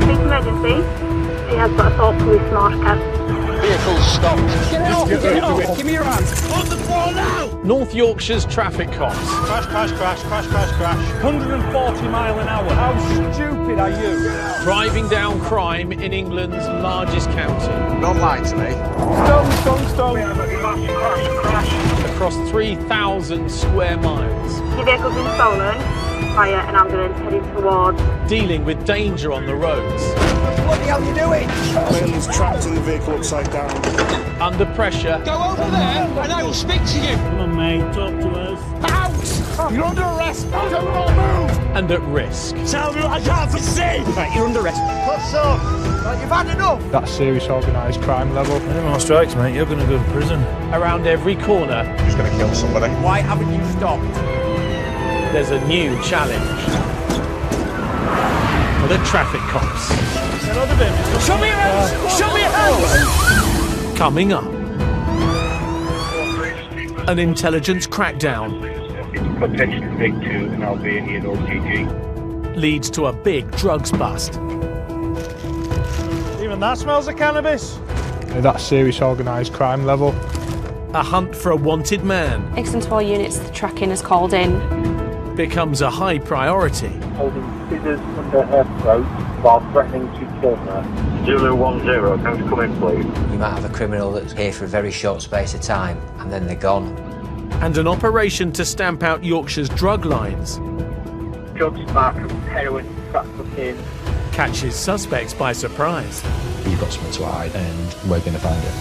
Police emergency. He has got assault police marker. Vehicle stopped. Get out! Get out! Give me your hands! On the floor now! North Yorkshire's traffic cops. Crash, crash, crash, crash, crash, crash. 140 mile an hour. How stupid are you? Driving down crime in England's largest county. Don't lie to me. Stone. Across 3,000 square miles. Your vehicle's been stolen via an ambulance heading towards. Dealing with danger on the roads. What the hell are you doing? Bailey's trapped in the vehicle upside down. Under pressure. Go over there and I will speak to you. Come on, mate, talk to us. Out! You're under arrest. Don't move. And at risk. Tell me what I can't see. Right, you're under arrest. What's up? Right, you've had enough. That's serious organised crime level. Any more strikes, mate, you're going to go to prison. Around every corner. He's going to kill somebody. Why haven't you stopped? There's a new challenge. For the traffic cops. Show me your hands! Show me your hands! Coming up. An intelligence crackdown It's potentially linked to an Albanian OCG. leads to a big drugs bust. Even that smells of cannabis. That's serious organised crime level. A hunt for a wanted man S12E14 units, the tracking is called in. becomes a high priority. Holding scissors under her throat while threatening to kill her. Zulu 10, can you come in, please? You might have a criminal that's here for a very short space of time and then they're gone. And an operation to stamp out Yorkshire's drug lines Drugs, spark, heroin, crack cocaine. catches suspects by surprise. You've got something to hide and we're going to find it.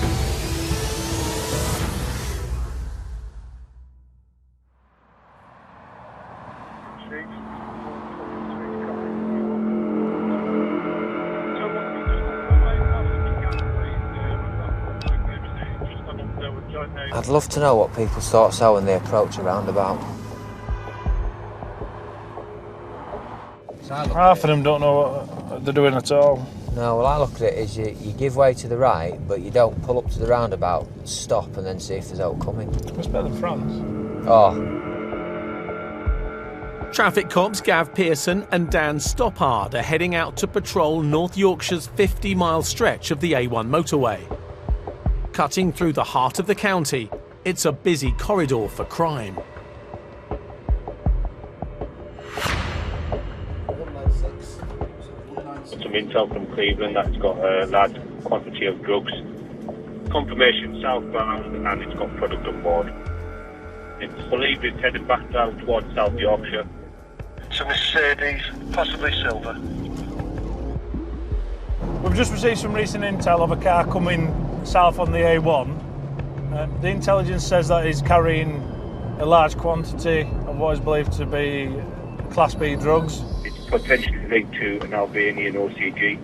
I'd love to know what people's thoughts are when they approach a roundabout. Half of them don't know what they're doing at all. No, well I look at it as you give way to the right, but you don't pull up to the roundabout, stop and then see if there's oncoming. It's better than France. Oh. Traffic cops Gav Pearson and Dan Stoppard are heading out to patrol North Yorkshire's 50-mile stretch of the A1 motorway. Cutting through the heart of the county, it's a busy corridor for crime. Some intel from Cleveland that's got a large quantity of drugs. Confirmation southbound and it's got product on board. It's believed it's headed back down towards South Yorkshire. It's a Mercedes, possibly silver. We've just received some recent intel of a car coming south on the A1. The intelligence says that he's carrying a large quantity of what is believed to be Class B drugs. It's potentially linked to an Albanian OCG.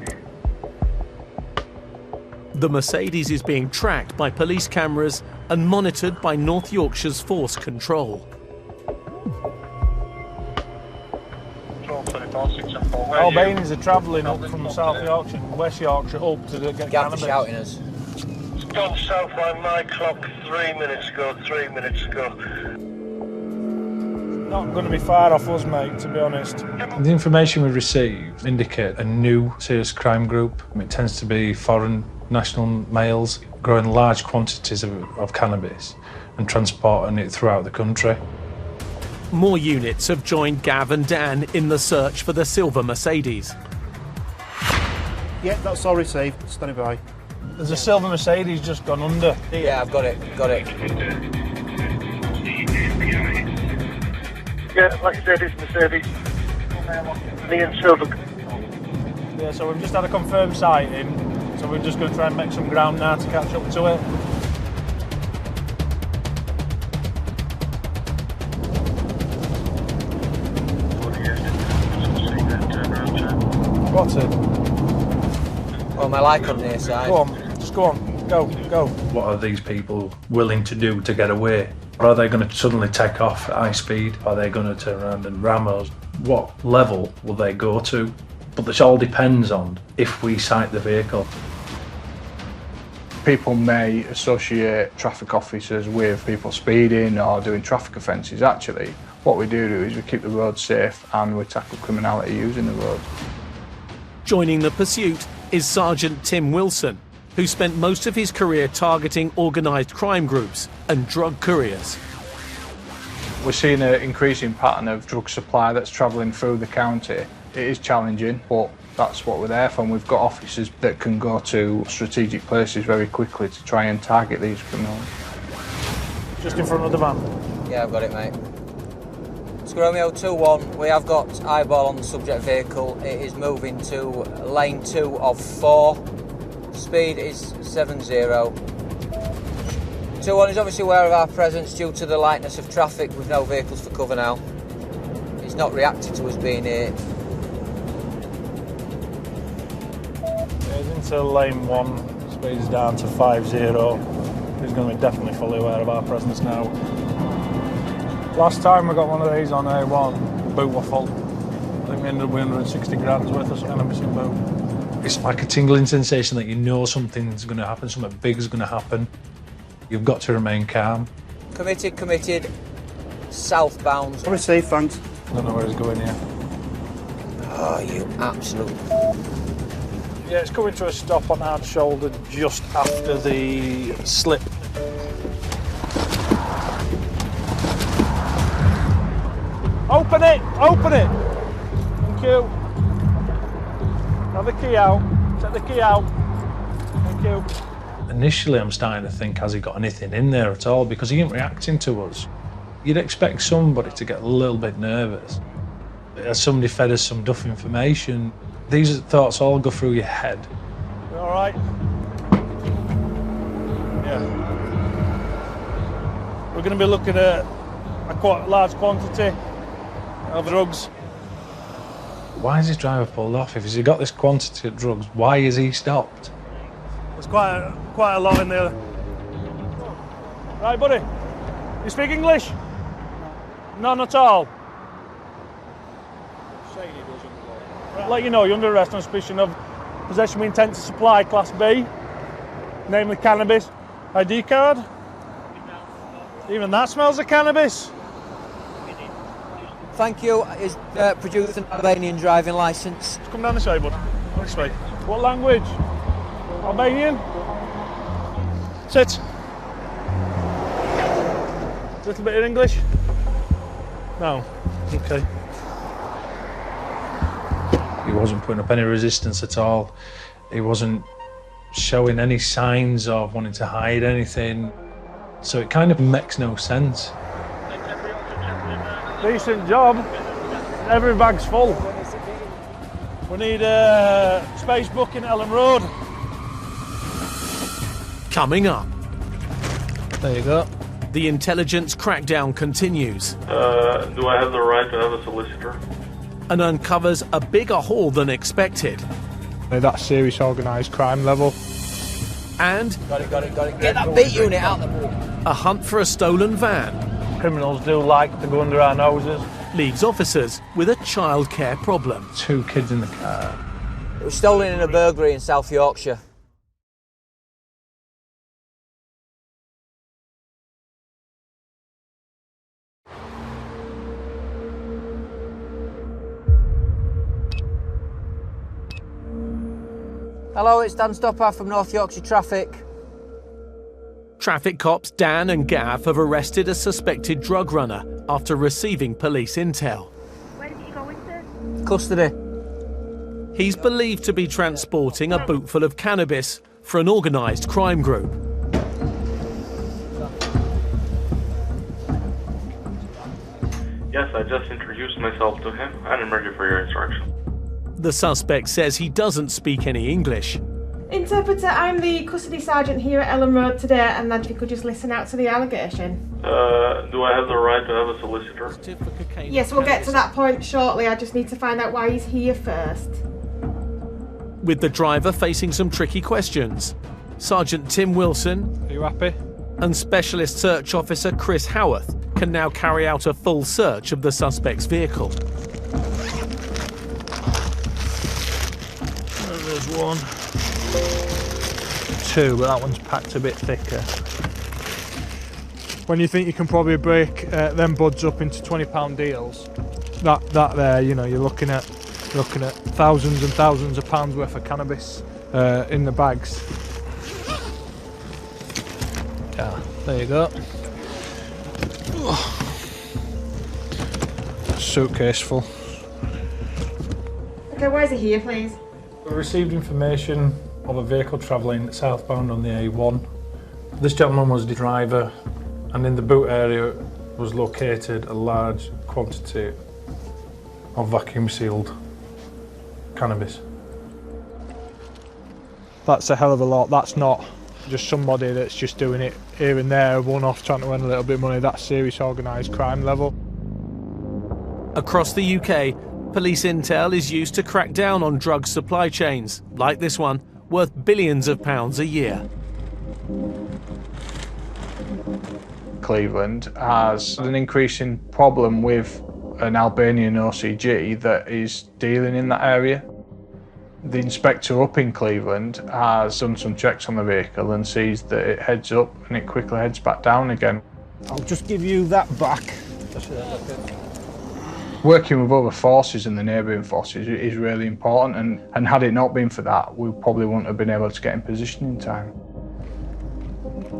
The Mercedes is being tracked by police cameras and monitored by North Yorkshire's Force Control. Albanians are travelling up from South Yorkshire, West Yorkshire, up to get Gav cannabis. shouting us. It's gone south by my clock 3 minutes ago. Not going to be far off us, mate, to be honest. The information we receive indicate a new serious crime group. It tends to be foreign national males growing large quantities of cannabis and transporting it throughout the country. More units have joined Gav and Dan in the search for the silver Mercedes. Yeah, that's all received. Standing by. There's a silver Mercedes just gone under. Yeah, I've got it. Yeah, like I said, it's Mercedes. Me and silver. Yeah, so we've just had a confirmed sighting, so we're just going to try and make some ground now to catch up to it. What's it? Oh, my like on the side. Go on, just go on. Go. What are these people willing to do to get away? Are they going to suddenly take off at high speed? Are they going to turn around and ram us? What level will they go to? But this all depends on if we sight the vehicle. People may associate traffic officers with people speeding or doing traffic offences. Actually, what we do is we keep the roads safe and we tackle criminality using the roads. Joining the pursuit is Sergeant Tim Wilson, who spent most of his career targeting organised crime groups and drug couriers. We're seeing an increasing pattern of drug supply that's travelling through the county. It is challenging, but that's what we're there for, and we've got officers that can go to strategic places very quickly to try and target these criminals. Just in front of the van. Yeah, I've got it, mate. Romeo 2-1, we have got eyeball on the subject vehicle. It is moving to lane 2 of 4. Speed is 70. 2-1 is obviously aware of our presence due to the lightness of traffic with no vehicles for cover now. He's not reacted to us being here. He's into lane 1, speed is down to 50. He's going to be definitely fully aware of our presence now. Last time we got one of these on A1, boot were full. I think we ended up with 160 grams worth of cannabis in boot. It's like a tingling sensation that you know something's going to happen, something big is going to happen. You've got to remain calm. Committed, southbound. Received, thanks. I don't know where he's going here. Oh, you absolute... Yeah, it's coming to a stop on hard shoulder just after the slip. Open it! Open it! Thank you. Have the key out. Take the key out. Thank you. Initially, I'm starting to think, has he got anything in there at all? Because he ain't reacting to us. You'd expect somebody to get a little bit nervous. Has somebody fed us some duff information? These thoughts all go through your head. You all right? Yeah. We're going to be looking at a quite large quantity of drugs. Why is his driver pulled off? If he's got this quantity of drugs, why is he stopped? There's quite a lot in there. Right, buddy. You speak English? None at all. Let you know, you're under arrest on suspicion of possession with intent to supply Class B, namely cannabis. ID card? Even that smells of cannabis. Thank you. Is produced an Albanian driving licence. Just come down this way, bud. This way. What language? Albanian? Sit. A little bit of English? No. Okay. He wasn't putting up any resistance at all. He wasn't showing any signs of wanting to hide anything. So it kind of makes no sense. Decent job. Every bag's full. We need a space booking at Ellen Road. Coming up. There you go. The intelligence crackdown continues. Do I have the right to have a solicitor? And uncovers a bigger haul than expected. That serious organised crime level. And Got it. Get that beat unit out of the room. a hunt for a stolen van Criminals do like to go under our noses. leaves officers with a childcare problem. 2 kids in the car. It was stolen in a burglary in South Yorkshire. Hello, it's Dan Stoppard from North Yorkshire Traffic. Traffic cops Dan and Gav have arrested a suspected drug runner after receiving police intel. Where did you go into? Custody. He's believed to be transporting a boot full of cannabis for an organised crime group. Yes, I just introduced myself to him and I'm ready for your instruction. The suspect says he doesn't speak any English. Interpreter, I'm the custody sergeant here at Ellen Road today, and that if you could just listen out to the allegation. Do I have the right to have a solicitor? Yes, we'll get to that point shortly. I just need to find out why he's here first. With the driver facing some tricky questions, Sergeant Tim Wilson Are you happy? and Specialist Search Officer Chris Howarth can now carry out a full search of the suspect's vehicle. There's 1. 2, but that one's packed a bit thicker. When you think you can probably break them buds up into £20 deals, that there, you know, you're looking at Looking at thousands and thousands of pounds worth of cannabis in the bags. Yeah, there you go. Suitcase full. Okay, why is he here, please? We received information of a vehicle travelling southbound on the A1. This gentleman was the driver, and in the boot area was located a large quantity of vacuum sealed cannabis. That's a hell of a lot. That's not just somebody that's just doing it here and there, one off trying to earn a little bit of money. That's serious organised crime level. Across the UK, police intel is used to crack down on drug supply chains, like this one, worth billions of pounds a year. Cleveland has an increasing problem with an Albanian OCG that is dealing in that area. The inspector up in Cleveland has done some checks on the vehicle and sees that it heads up and it quickly heads back down again. I'll just give you that back. Working with other forces and the neighbouring forces is really important, and had it not been for that, we probably wouldn't have been able to get in position in time.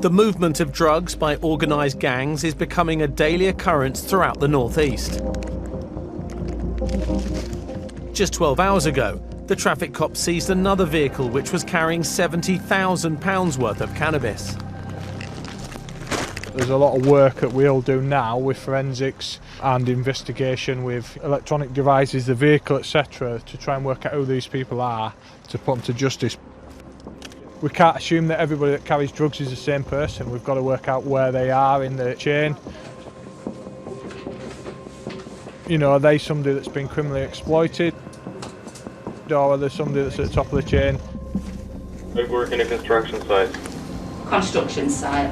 The movement of drugs by organised gangs is becoming a daily occurrence throughout the northeast. Just 12 hours ago, the traffic cops seized another vehicle which was carrying £70,000 worth of cannabis. There's a lot of work that we all do now with forensics and investigation with electronic devices, the vehicle, etc., to try and work out who these people are, to put them to justice. We can't assume that everybody that carries drugs is the same person. We've got to work out where they are in the chain. You know, are they somebody that's been criminally exploited? Or are they somebody that's at the top of the chain? I work in a construction site. Construction site.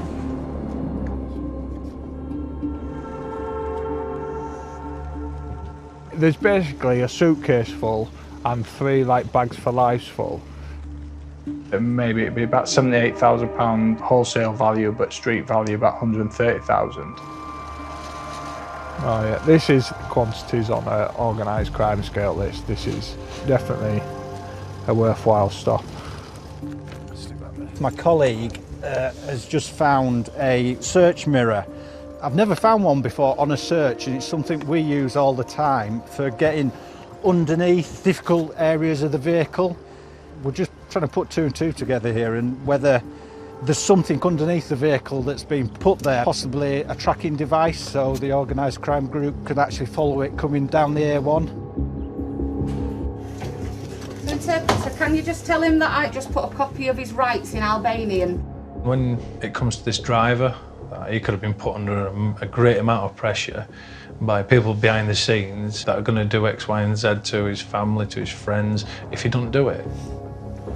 There's basically a suitcase full and 3 bags for lives full. And maybe it'd be about £78,000 wholesale value, but street value about £130,000. Oh yeah, this is quantities on an organised crime scale. This is definitely a worthwhile stop. My colleague has just found a search mirror. I've never found one before on a search, and it's something we use all the time for getting underneath difficult areas of the vehicle. We're just trying to put 2 and 2 together here, and whether there's something underneath the vehicle that's been put there, possibly a tracking device, so the organised crime group could actually follow it coming down the A1. So can you just tell him that I just put a copy of his rights in Albanian? When it comes to this driver, he could have been put under a great amount of pressure by people behind the scenes that are going to do X, Y and Z to his family, to his friends, if he doesn't do it.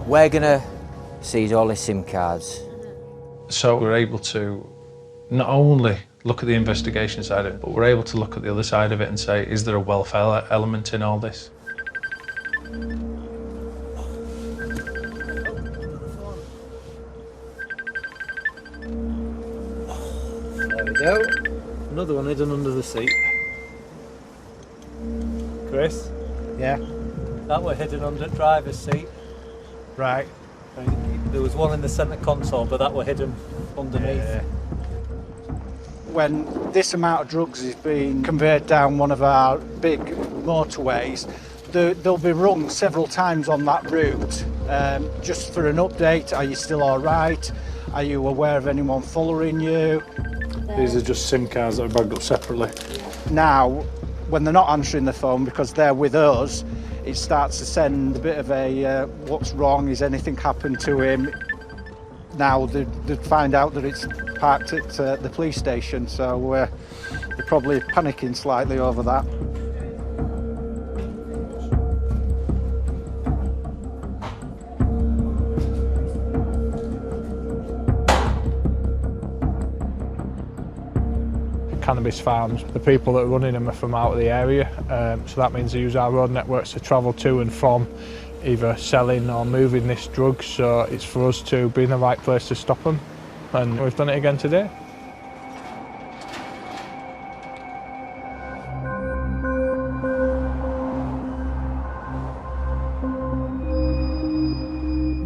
We're going to seize all his SIM cards. So we're able to not only look at the investigation side of it, but we're able to look at the other side of it and say, is there a welfare element in all this? There we go. Another one hidden under the seat. Chris? Yeah? That were hidden under the driver's seat. Right. There was one in the centre console, but that were hidden underneath. Yeah. When this amount of drugs is being conveyed down one of our big motorways, they'll be rung several times on that route, just for an update. Are you still all right? Are you aware of anyone following you? These are just SIM cards that are bagged up separately. Now, when they're not answering the phone because they're with us, it starts to send a bit of a what's wrong, is anything happened to him? Now they find out that it's parked at the police station, so they're probably panicking slightly over that. Cannabis farms, the people that are running them are from out of the area, so that means they use our road networks to travel to and from either selling or moving this drug, so it's for us to be in the right place to stop them, and we've done it again today.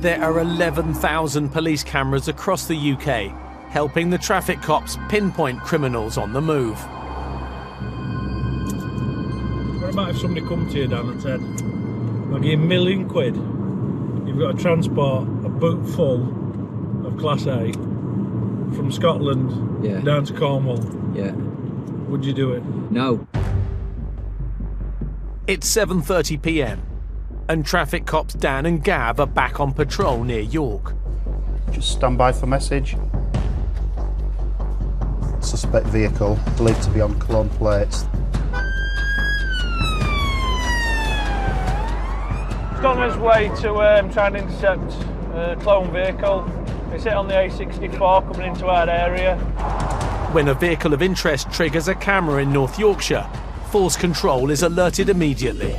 There are 11,000 police cameras across the UK, helping the traffic cops pinpoint criminals on the move. What about if somebody come to you, Dan, and said, I'll give you £1 million, you've got to transport a boot full of Class A from Scotland down to Cornwall? Yeah. Would you do it? No. It's 7:30 p.m. and traffic cops Dan and Gav are back on patrol near York. Just stand by for message. Suspect vehicle, believed to be on Cologne plates. He's on his way to try and intercept a clone vehicle. It's hit on the A64 coming into our area. When a vehicle of interest triggers a camera in North Yorkshire, Force Control is alerted immediately.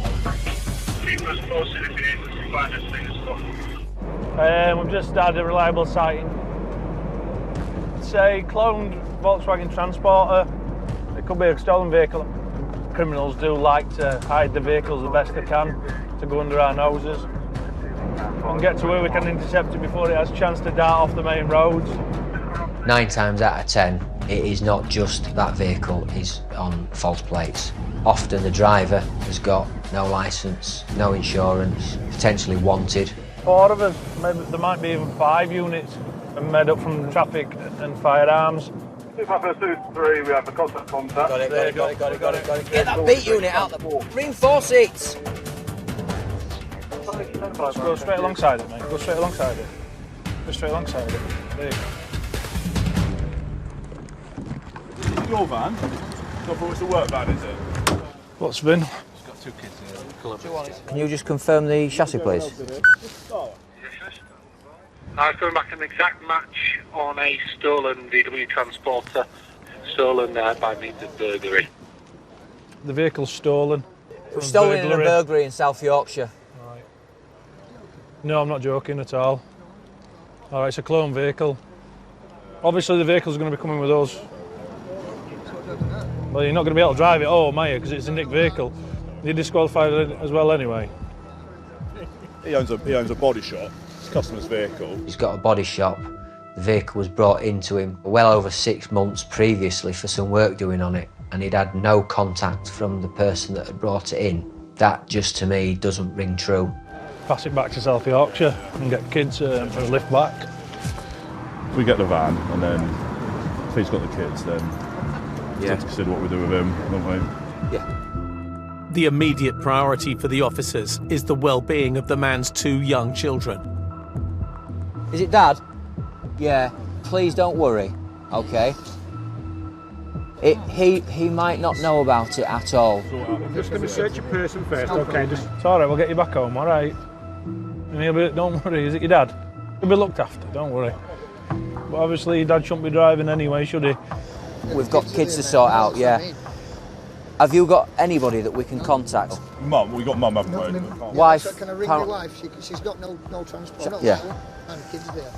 We've just had a reliable sighting. It's a cloned Volkswagen Transporter. It could be a stolen vehicle. Criminals do like to hide the vehicles the best they can to go under our noses. We can get to where we can intercept it before it has a chance to dart off the main roads. 9 times out of 10, it is not just that vehicle is on false plates. Often the driver has got no licence, no insurance, potentially wanted. 4 of us, maybe there might be even 5 units, and made up from traffic and firearms. 253, we have a contact. Got it. Get that beat unit out the reinforce it! Let's go straight alongside it, mate. Go straight alongside it. Go straight alongside it. There you go. Your van? It's the work van, is it? What's been? It's got 2 kids in it. Can you just confirm the chassis, please? I was going back an exact match on a stolen VW Transporter, stolen by means of burglary. The vehicle's stolen. It was stolen in a burglary in South Yorkshire. Right. No, I'm not joking at all. All right, it's a clone vehicle. Obviously the vehicle's going to be coming with us. Well, you're not going to be able to drive it home, are you? Because it's a nicked vehicle. You're disqualified as well anyway. He owns a body shop. It's a customer's vehicle. He's got a body shop. The vehicle was brought into him well over 6 months previously for some work doing on it, and he'd had no contact from the person that had brought it in. That just to me doesn't ring true. Pass it back to South Yorkshire and get kids for a lift back. We get the van, and then if he's got the kids, then we have to consider what we do with him, don't we? Yeah. The immediate priority for the officers is the well-being of the man's 2 young children. Is it Dad? Yeah. Please don't worry, okay? He might not know about it at all. I'm just going to search your person first, okay? It's all right, we'll get you back home, all right? And don't worry, is it your dad? He'll be looked after, don't worry. But obviously your dad shouldn't be driving anyway, should he? We've got kids to sort out, yeah. Have you got anybody that we can contact? Mum, we got Mum, haven't we? Wife. Can I ring your wife? She's got no transport. Yeah. And kids there.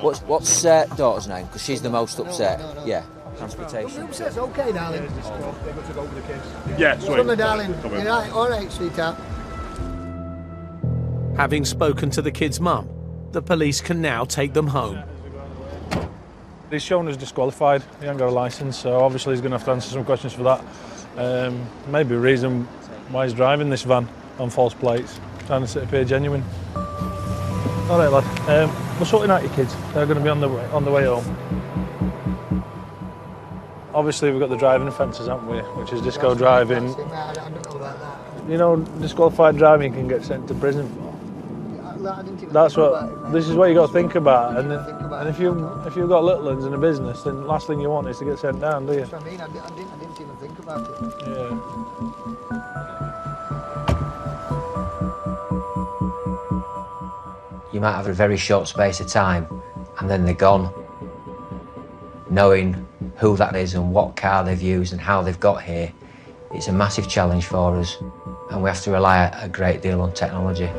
What's daughter's name? Because she's the most upset. No. Yeah. Transportation. It's okay, darling. Yeah, sweet. Come on, darling. You're right. All right, sweetheart. Having spoken to the kid's mum, the police can now take them home. He's shown as disqualified. He hasn't got a licence, so obviously he's going to have to answer some questions for that. Maybe a reason why he's driving this van on false plates, trying to appear genuine. All right, lad. We're sorting out your kids. They're going to be on the way home. Obviously, we've got the driving offences, haven't we? Which is disco driving. I don't know about that. You know, disqualified driving can get sent to prison for. This is what you got to think about. And if you've got little ones in a business, then the last thing you want is to get sent down, do you? That's what I mean. I didn't even think about it. Yeah. You might have a very short space of time, and then they're gone. Knowing who that is and what car they've used and how they've got here, it's a massive challenge for us, and we have to rely a great deal on technology.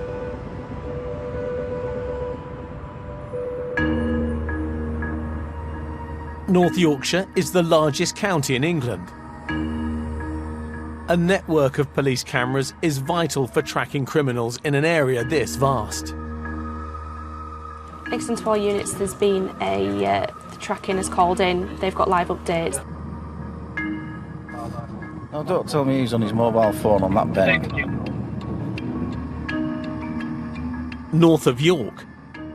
North Yorkshire is the largest county in England. A network of police cameras is vital for tracking criminals in an area this vast. Nixon to all units, there's been the tracking has called in. They've got live updates. No, don't tell me he's on his mobile phone on that bend. North of York,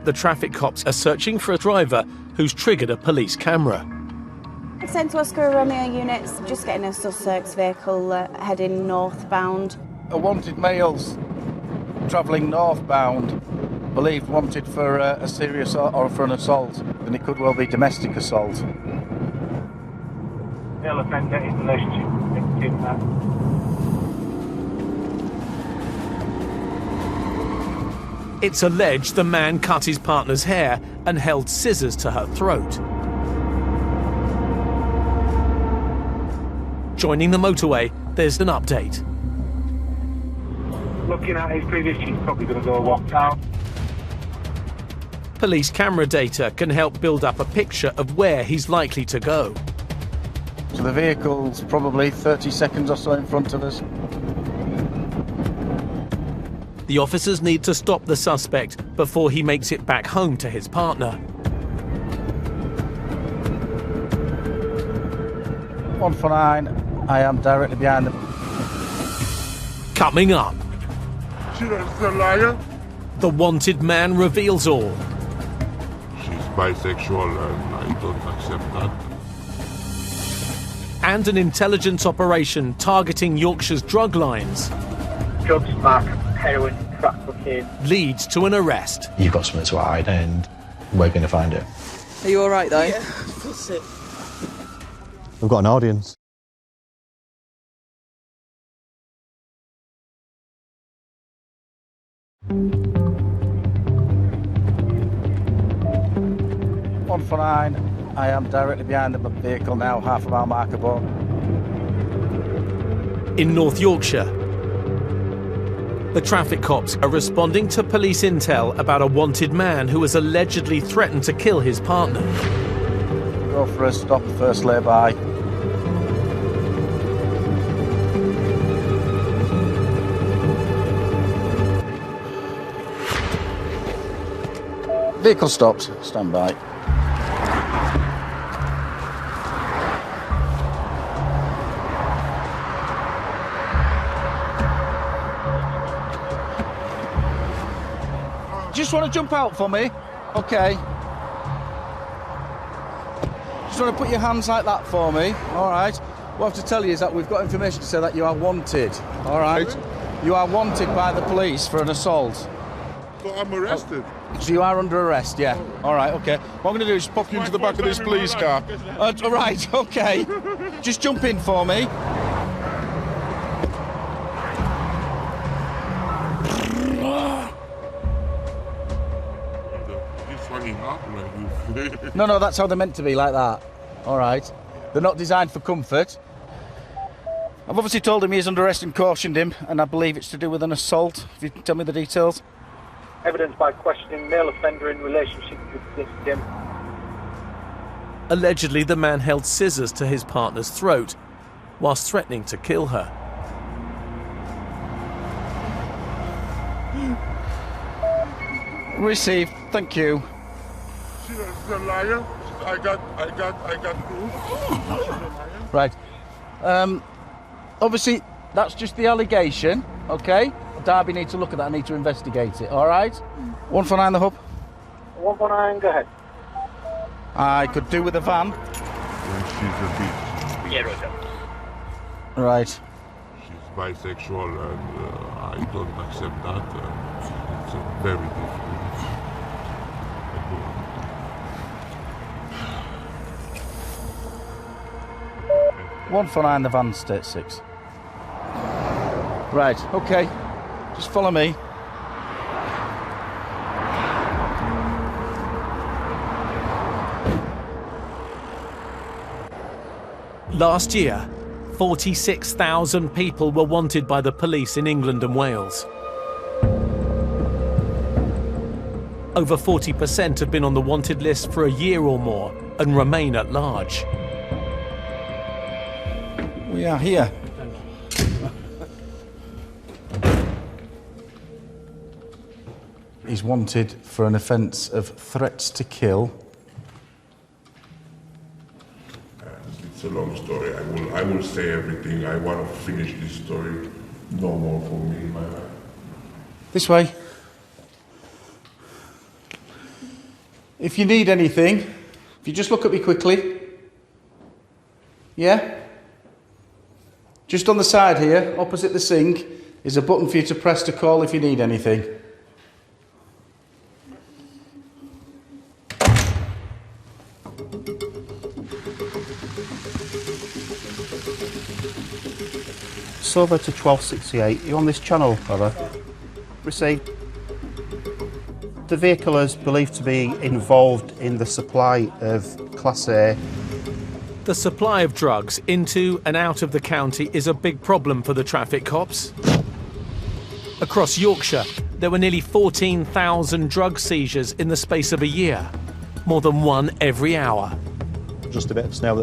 the traffic cops are searching for a driver who's triggered a police camera. Sent to Oscar Romeo units, just getting a Sussex vehicle heading northbound. A wanted male's travelling northbound, believed wanted for a serious or for an assault, and it could well be domestic assault. Male offender in relationship with victim. It's alleged the man cut his partner's hair and held scissors to her throat. Joining the motorway, there's an update. Looking at his previous, he's probably going to go walk down. Police camera data can help build up a picture of where he's likely to go. So the vehicle's probably 30 seconds or so in front of us. The officers need to stop the suspect before he makes it back home to his partner. 149, I am directly behind them. Coming up, She's a liar. the wanted man reveals all. She's bisexual and I don't accept that. And an intelligence operation targeting Yorkshire's drug lines Drugs, smack, heroin, crack cocaine. leads to an arrest. You've got something to hide and we're going to find it. Are you all right though? Yeah, that's it. We've got an audience. I am directly behind the vehicle now, half a mile marker board. In North Yorkshire, the traffic cops are responding to police intel about a wanted man who has allegedly threatened to kill his partner. Go for a stop, first lay-by. Vehicle stopped, stand by. Just want to jump out for me? Okay. Just want to put your hands like that for me, all right? What I have to tell you is that we've got information to say that you are wanted, all right? You are wanted by the police for an assault. So I'm arrested. So you are under arrest, yeah. All right, okay. What I'm going to do is pop you into the back of this police car. All right, okay. Just jump in for me. No, that's how they're meant to be, like that. All right. They're not designed for comfort. I've obviously told him he is under arrest and cautioned him, and I believe it's to do with an assault. If you can tell me the details. Evidence by questioning male offender in relationship with victim. Allegedly, the man held scissors to his partner's throat whilst threatening to kill her. Received. Thank you. She's a liar. I got proof. Right. Obviously, that's just the allegation, okay? Derby needs to look at that, I need to investigate it, all right? 149 the hub. 149, go ahead. I could do with a van. She's a bitch. Yeah, Roger. Right. She's bisexual and I don't accept that. It's a very difficult. 149 the van, state 6. Right, okay. Just follow me. Last year, 46,000 people were wanted by the police in England and Wales. Over 40% have been on the wanted list for a year or more and remain at large. We are here. He's wanted for an offence of threats to kill. It's a long story. I will say everything. I want to finish this story. No more for me in my life. This way. If you need anything, if you just look at me quickly. Yeah? Just on the side here, opposite the sink, is a button for you to press to call if you need anything. Over to 1268. You on this channel, brother? Received. The vehicle is believed to be involved in the supply of Class A. The supply of drugs into and out of the county is a big problem for the traffic cops. Across Yorkshire, there were nearly 14,000 drug seizures in the space of a year, more than one every hour. Just a bit of snow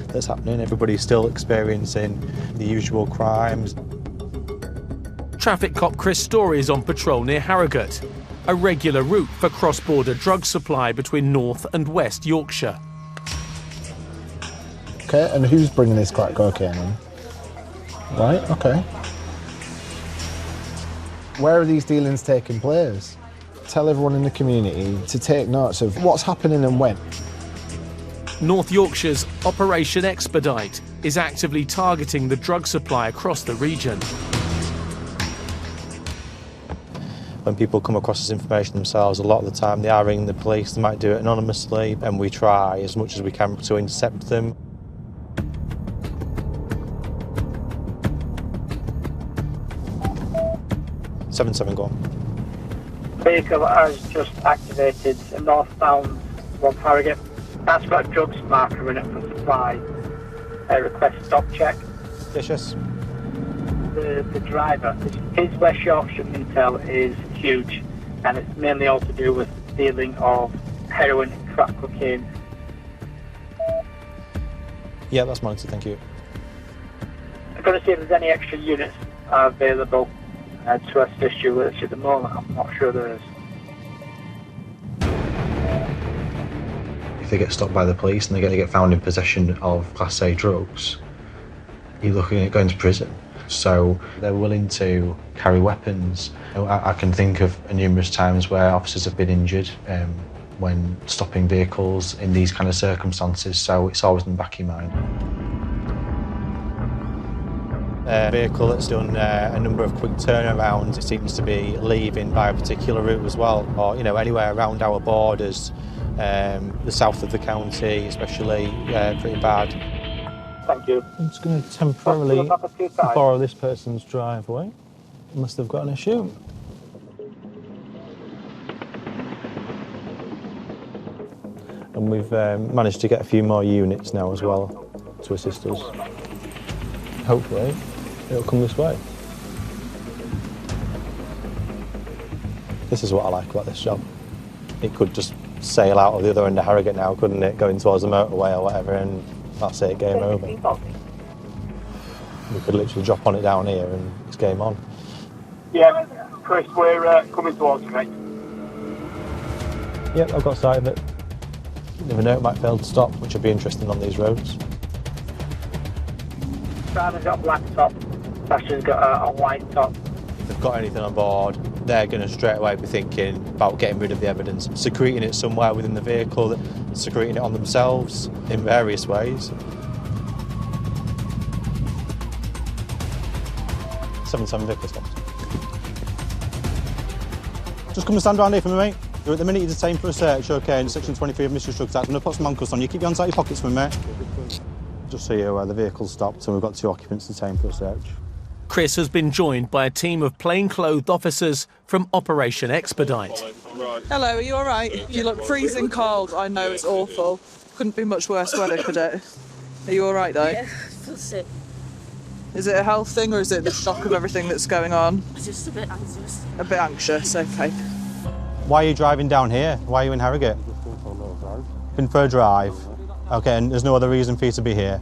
that's happening. Everybody's still experiencing the usual crimes. Traffic cop Chris Story is on patrol near Harrogate, a regular route for cross-border drug supply between North and West Yorkshire. Okay, and who's bringing this crack cocaine in? Right, okay. Where are these dealings taking place? Tell everyone in the community to take notes of what's happening and when. North Yorkshire's Operation Expedite is actively targeting the drug supply across the region. When people come across this information themselves, a lot of the time they are ringing the police. They might do it anonymously, and we try as much as we can to intercept them. Seven, go on. Vehicle has just activated a northbound from Harrogate. That's got a drugs marker in it for supply. Request stop check. Yes. The driver, his West Yorkshire intel is huge, and it's mainly all to do with dealing of heroin and crack cocaine. Yeah, that's monitored, thank you. I'm going to see if there's any extra units available to assist you with this at the moment. I'm not sure there is. If they get stopped by the police and they're going to get found in possession of Class A drugs, you're looking at going to prison. So they're willing to carry weapons. I can think of numerous times where officers have been injured when stopping vehicles in these kind of circumstances, so it's always in the back of your mind. A vehicle that's done a number of quick turnarounds, it seems to be leaving by a particular route as well, or anywhere around our borders. The south of the county especially, pretty bad. Thank you. I'm just going to temporarily borrow this person's driveway. Must have got an issue. And we've managed to get a few more units now as well to assist us. Hopefully it'll come this way. This is what I like about this job. It could just sail out of the other end of Harrogate now, couldn't it? Going towards the motorway or whatever, and that's it, game over. We could literally drop on it down here and it's game on. Yeah, Chris, we're coming towards you, mate. Yep, I've got sight of it. You never know, it might fail to stop, which would be interesting on these roads. Driver's got a black top, Sasha's got a white top. If they've got anything on board, they're going to straight away be thinking about getting rid of the evidence, secreting it somewhere within the vehicle, secreting it on themselves in various ways. 7 vehicle stopped. Just come and stand around here for me, mate. You're at the minute you're detained for a search, okay, in Section 23 of Mischievous Drugs Act. I'm going to put some handcuffs on you. Keep your hands out of your pockets for me, mate. Just so you're aware, the vehicle's stopped and we've got 2 occupants detained for a search. Chris has been joined by a team of plainclothed officers from Operation Expedite. Hello, are you all right? You look freezing cold. I know, it's awful. Couldn't be much worse weather, could it? Are you all right, though? Yeah, I feel sick. Is it a health thing or is it the shock of everything that's going on? I'm just a bit anxious. A bit anxious, okay. Why are you driving down here? Why are you in Harrogate? Been for a drive. Okay, and there's no other reason for you to be here?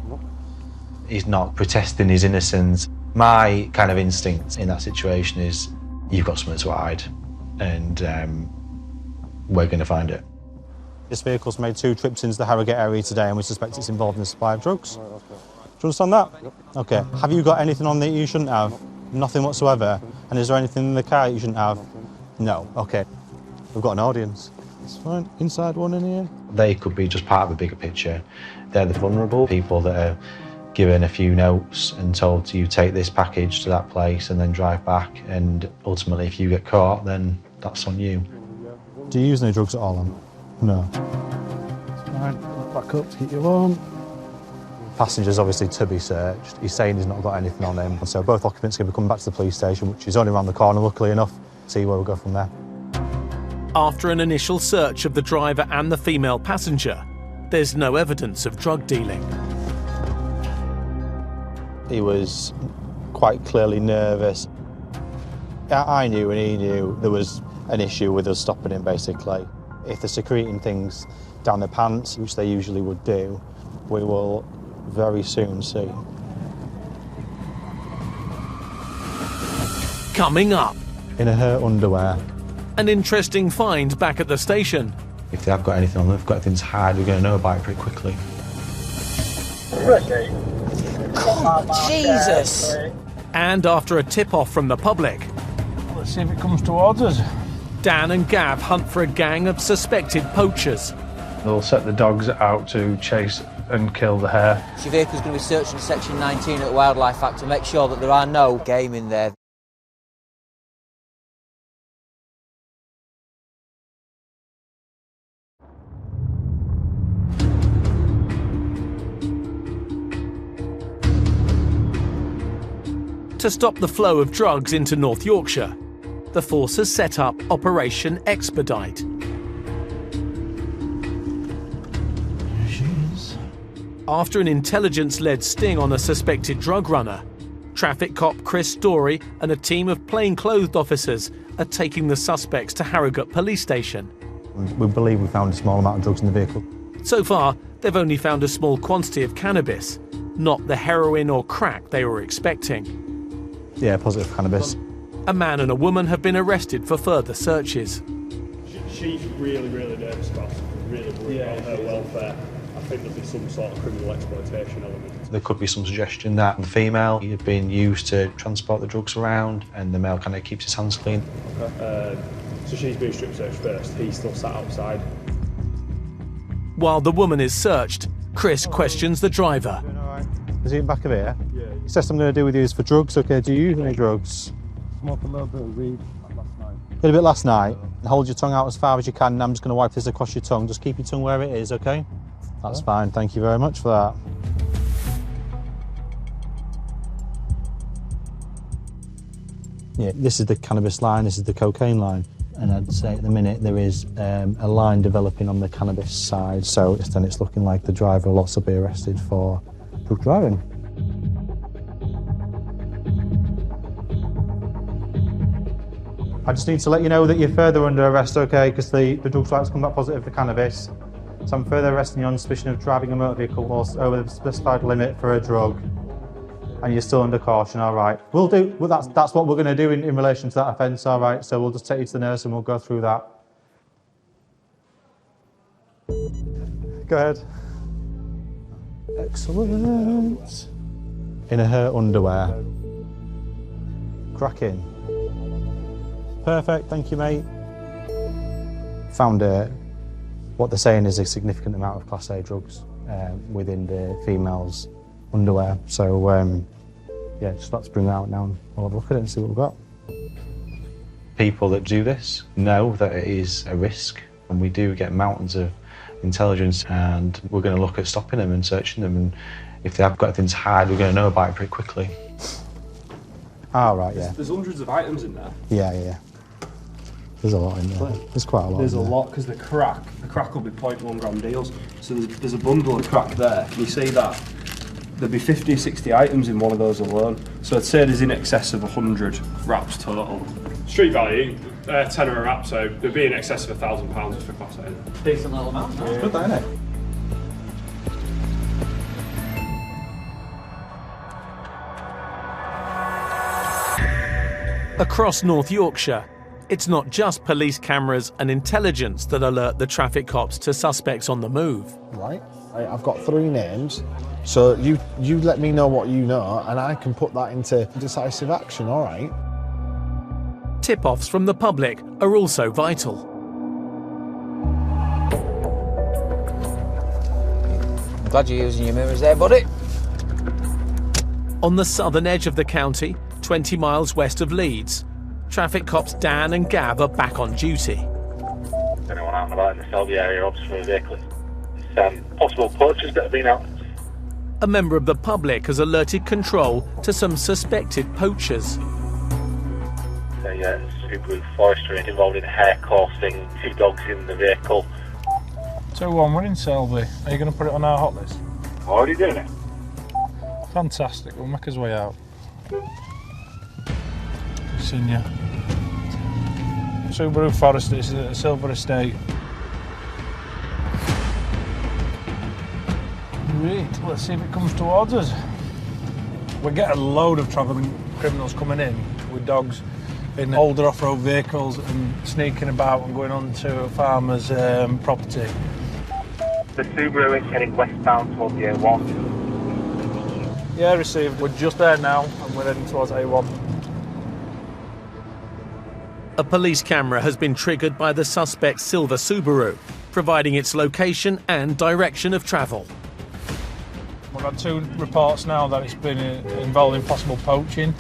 He's not protesting his innocence. My kind of instinct in that situation is you've got something to hide, and we're going to find it. This vehicle's made 2 trips into the Harrogate area today and we suspect it's involved in the supply of drugs. Do you understand that? Yep. Okay. Have you got anything on that you shouldn't have? Nothing whatsoever? And is there anything in the car you shouldn't have? No. Okay. We've got an audience. It's fine. Inside one in here. They could be just part of a bigger picture. They're the vulnerable people that are given a few notes and told to you take this package to that place and then drive back, and ultimately if you get caught then that's on you. Do you use any drugs at all, then? No. It's fine. Back up to get you warm. Passenger's obviously to be searched. He's saying he's not got anything on him. So both occupants are going to be coming back to the police station, which is only around the corner, luckily enough. See where we'll go from there. After an initial search of the driver and the female passenger, there's no evidence of drug dealing. He was quite clearly nervous. I knew and he knew there was an issue with us stopping him, basically. If they're secreting things down their pants, which they usually would do, we will very soon see. Coming up. In her underwear. An interesting find back at the station. If they have got anything on them, they've got anything to hide, we're going to know about it pretty quickly. Oh, Jesus! And after a tip-off from the public, Let's see if it comes towards us. Dan and Gav hunt for a gang of suspected poachers. They'll set the dogs out to chase and kill the hare. Your vehicle's going to be searched in Section 19 of the Wildlife Act to make sure that there are no game in there. To stop the flow of drugs into North Yorkshire, the force has set up Operation Expedite. Here she is. After an intelligence-led sting on a suspected drug runner, traffic cop Chris Story and a team of plainclothed officers are taking the suspects to Harrogate Police Station. We believe we found a small amount of drugs in the vehicle. So far, they've only found a small quantity of cannabis, not the heroin or crack they were expecting. Yeah, positive cannabis. A man and a woman have been arrested for further searches. She's really nervous about it, really worried about her welfare. I think there'll be some sort of criminal exploitation element. There could be some suggestion that the female had been used to transport the drugs around and the male kind of keeps his hands clean. Okay. So she's been strip searched first, he's still sat outside. While the woman is searched, Chris questions the driver. Is he in back of here? Yeah. He says I'm going to do with you is for drugs. Okay, do you use any drugs? Smoked a little bit of weed last night. A little bit last night. Hold your tongue out as far as you can and I'm just going to wipe this across your tongue. Just keep your tongue where it is, okay? That's fine, thank you very much for that. Yeah, this is the cannabis line, this is the cocaine line. And I'd say at the minute there is a line developing on the cannabis side, so then it's looking like the driver will also be arrested for drug driving. I just need to let you know that you're further under arrest, okay, because the drug site's come back positive for cannabis. So I'm further arresting you on suspicion of driving a motor vehicle whilst over the specified limit for a drug. And you're still under caution, all right. We'll do, well, that's what we're going to do in relation to that offence, all right. So we'll just take you to the nurse and we'll go through that. Go ahead. Excellent. In her underwear. Cracking. Perfect, thank you, mate. Found what they're saying is a significant amount of Class A drugs within the female's underwear. So, yeah, just let's bring that out now and we'll have a look at it and see what we've got. People that do this know that it is a risk, and we do get mountains of intelligence, and we're going to look at stopping them and searching them, and if they have got anything to hide, we're going to know about it pretty quickly. Ah, right, yeah. There's hundreds of items in there. Yeah. There's a lot in there. There's quite a lot. There's a lot, because the crack will be 0.1 gram deals. So there's a bundle of crack there. Can you see that? There'd be 50 or 60 items in one of those alone. So I'd say there's in excess of 100 wraps total. Street value, 10 a wrap, so there'd be in excess of £1,000 for Class A. Decent little amount. It's good, that, isn't it? Across North Yorkshire, It's not just police cameras and intelligence that alert the traffic cops to suspects on the move. Right, I've got 3 names, so you let me know what you know and I can put that into decisive action, all right? Tip-offs from the public are also vital. I'm glad you're using your mirrors there, buddy. On the southern edge of the county, 20 miles west of Leeds, traffic cops Dan and Gav are back on duty. Anyone out and about in the Selby area, obviously a vehicle. It's possible poachers that have been out. A member of the public has alerted control to some suspected poachers. A Subaru Forester involved in hair coursing, 2 dogs in the vehicle. 2-1, we're in Selby. Are you going to put it on our hot list? Already doing it. Fantastic, we'll make his way out. Seen you. Subaru Forester, this is a Silver Estate. Right, let's see if it comes towards us. We get a load of travelling criminals coming in with dogs in older off-road vehicles and sneaking about and going on to a farmer's property. The Subaru is heading westbound towards the A1. Yeah, received. We're just there now and we're heading towards A1. A police camera has been triggered by the suspect's silver Subaru, providing its location and direction of travel. We've had 2 reports now that it's been involved in possible poaching.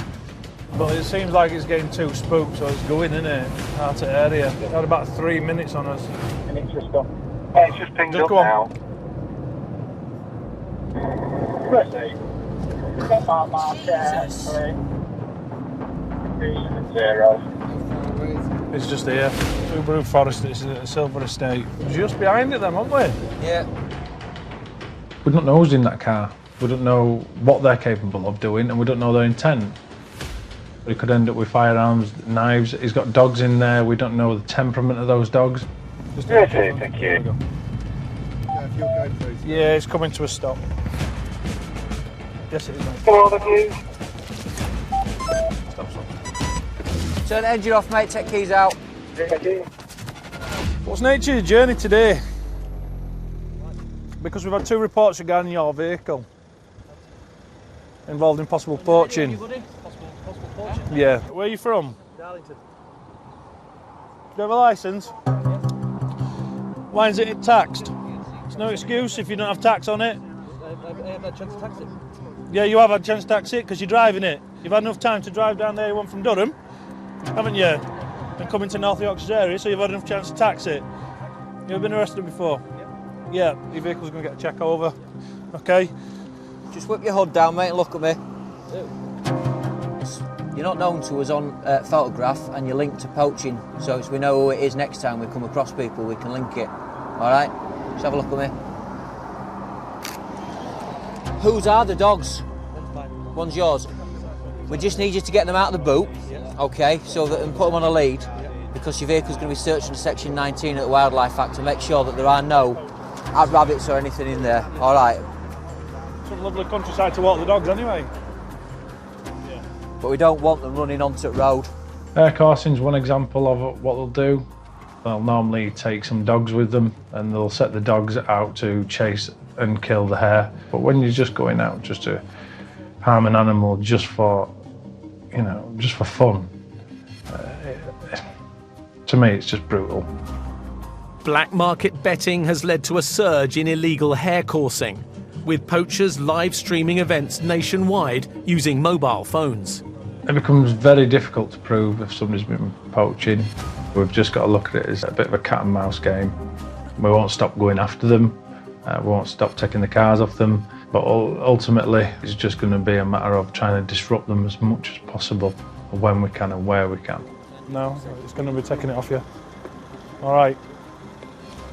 But it seems like it's getting too spooked, so it's going, isn't it? Out of area. It had about 3 minutes on us. And it's just gone. It's just pinged up now. Ready. It's just here. Subaru Forester, it's a Silver Estate. Just behind it then, aren't we? Yeah. We don't know who's in that car. We don't know what they're capable of doing and we don't know their intent. We could end up with firearms, knives. He's got dogs in there. We don't know the temperament of those dogs. Yeah, thank you. Yeah, it's coming to a stop. Yes, it is, mate. All of you. Stop. Turn the engine off, mate. Take keys out. What's the nature of the journey today? Because we've had 2 reports regarding your vehicle involved in possible poaching. Yeah. Where are you from? Darlington. Do you have a licence? Why is it taxed? It's no excuse if you don't have tax on it. I have had a chance to tax it. Yeah, you have had a chance to tax it because you're driving it. You've had enough time to drive down there, one from Durham, haven't you? And come into North Yorkshire area, so you've had enough chance to tax it. You've been arrested before? Yeah, your vehicle's going to get a check over. Okay? Just whip your hood down, mate, and look at me. You're not known to us on photograph and you're linked to poaching, so as we know who it is next time we come across people, we can link it. Alright? Just have a look at me. Whose are the dogs? One's yours. We just need you to get them out of the boot, okay, so that and put them on a lead, because your vehicle's going to be searched under Section 19 at the Wildlife Act to make sure that there are no rabbits or anything in there. Alright. Some lovely countryside to walk the dogs anyway. But we don't want them running onto the road. Hair coursing's one example of what they'll do. They'll normally take some dogs with them and they'll set the dogs out to chase and kill the hare. But when you're just going out just to harm an animal just for, you know, just for fun, to me it's just brutal. Black market betting has led to a surge in illegal hare coursing, with poachers live streaming events nationwide using mobile phones. It becomes very difficult to prove if somebody's been poaching. We've just got to look at it as a bit of a cat and mouse game. We won't stop going after them, we won't stop taking the cars off them, but ultimately it's just going to be a matter of trying to disrupt them as much as possible when we can and where we can. No, it's going to be taking it off you. All right.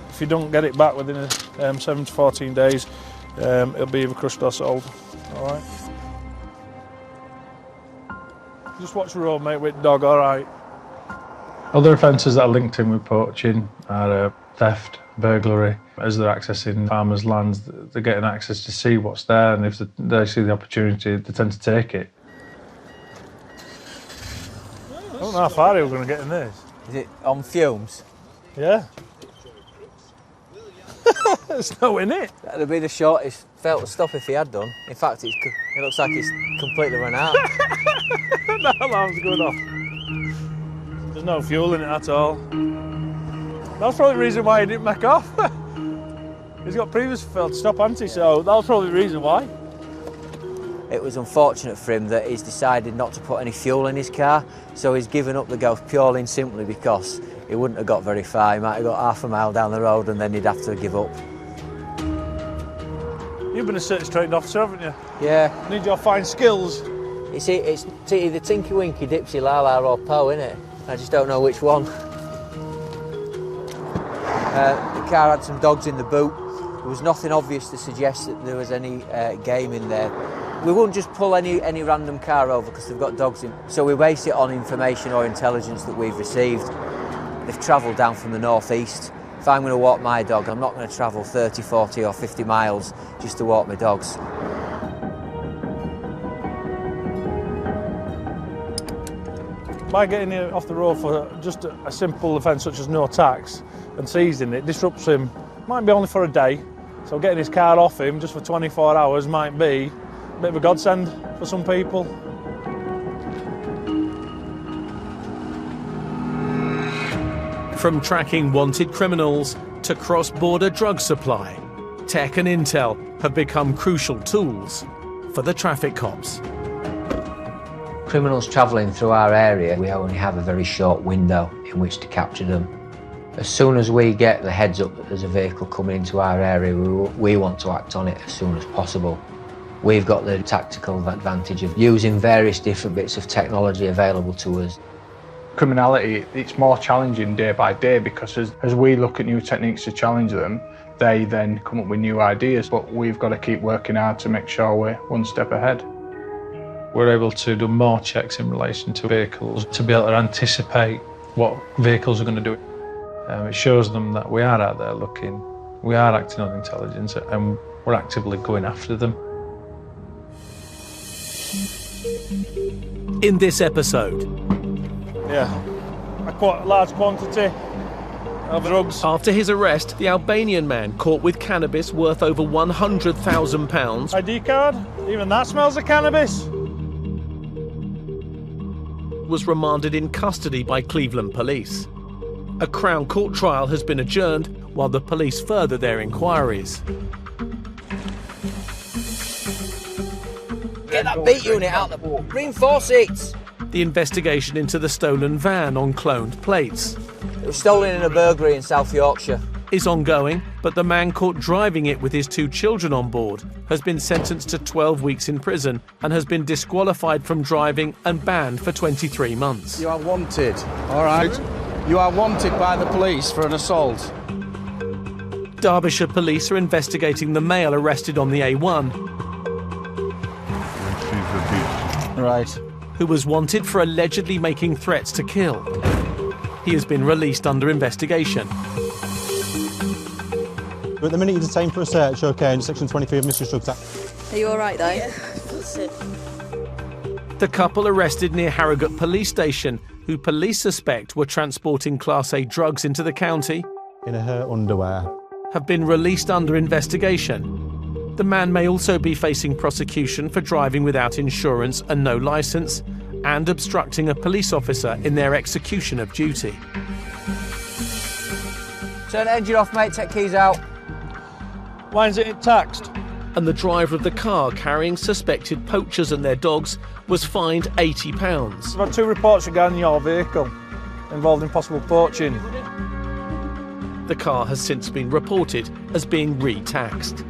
If you don't get it back within 7 to 14 days, it'll be either crushed or sold. All right. Just watch the road, mate, with the dog, all right. Other offences that are linked in with poaching are theft, burglary. As they're accessing farmers' lands, they're getting access to see what's there, and if they see the opportunity, they tend to take it. I don't know how far we're going to get in this. Is it on fumes? Yeah. There's no in it. That'd have been the shortest failed to stop if he had done. In fact, it looks like it's completely run out. The alarm's going off. There's no fuel in it at all. That's probably the reason why he didn't make off. He's got previous failed to stop, hasn't he? So that was probably the reason why. It was unfortunate for him that he's decided not to put any fuel in his car, so he's given up the ghost purely and simply because he wouldn't have got very far. He might have got half a mile down the road and then he'd have to give up. You've been a search trained officer, haven't you? Yeah. Need your fine skills. It's either Tinky Winky, Dipsy, Lala or Poe, innit? I just don't know which one. The car had some dogs in the boot. There was nothing obvious to suggest that there was any game in there. We wouldn't just pull any random car over because they've got dogs in. So we base it on information or intelligence that we've received. They've travelled down from the northeast. If I'm going to walk my dog, I'm not going to travel 30, 40 or 50 miles just to walk my dogs. By getting him off the road for just a simple offence such as no tax and seizing it disrupts him, might be only for a day, so getting his car off him just for 24 hours might be a bit of a godsend for some people. From tracking wanted criminals to cross-border drug supply, tech and intel have become crucial tools for the traffic cops. Criminals travelling through our area, we only have a very short window in which to capture them. As soon as we get the heads up that there's a vehicle coming into our area, we want to act on it as soon as possible. We've got the tactical advantage of using various different bits of technology available to us. Criminality, it's more challenging day by day because as we look at new techniques to challenge them, they then come up with new ideas, but we've got to keep working hard to make sure we're one step ahead. We're able to do more checks in relation to vehicles to be able to anticipate what vehicles are going to do. It shows them that we are out there looking, we are acting on intelligence and we're actively going after them. In this episode, a quite large quantity of drugs. After his arrest, the Albanian man caught with cannabis worth over £100,000. ID card? Even that smells of cannabis. Was remanded in custody by Cleveland police. A Crown Court trial has been adjourned while the police further their inquiries. Get that beat unit out the board. Reinforce it. The investigation into the stolen van on cloned plates. It was stolen in a burglary in South Yorkshire. Is ongoing, but the man caught driving it with his 2 children on board has been sentenced to 12 weeks in prison and has been disqualified from driving and banned for 23 months. You are wanted, all right? You are wanted by the police for an assault. Derbyshire police are investigating the male arrested on the A1. Right. Who was wanted for allegedly making threats to kill. He has been released under investigation. At the minute you're detained for a search, okay, in Section 23 of Mischievous Drugs Act. Are you all right though? Yeah, that's it. The couple arrested near Harrogate police station, who police suspect were transporting Class A drugs into the county, in her underwear, have been released under investigation. The man may also be facing prosecution for driving without insurance and no licence, and obstructing a police officer in their execution of duty. Turn the engine off, mate. Take keys out. Why is it taxed? And the driver of the car carrying suspected poachers and their dogs was fined £80. We've had 2 reports regarding your vehicle involved in possible poaching. The car has since been reported as being re-taxed.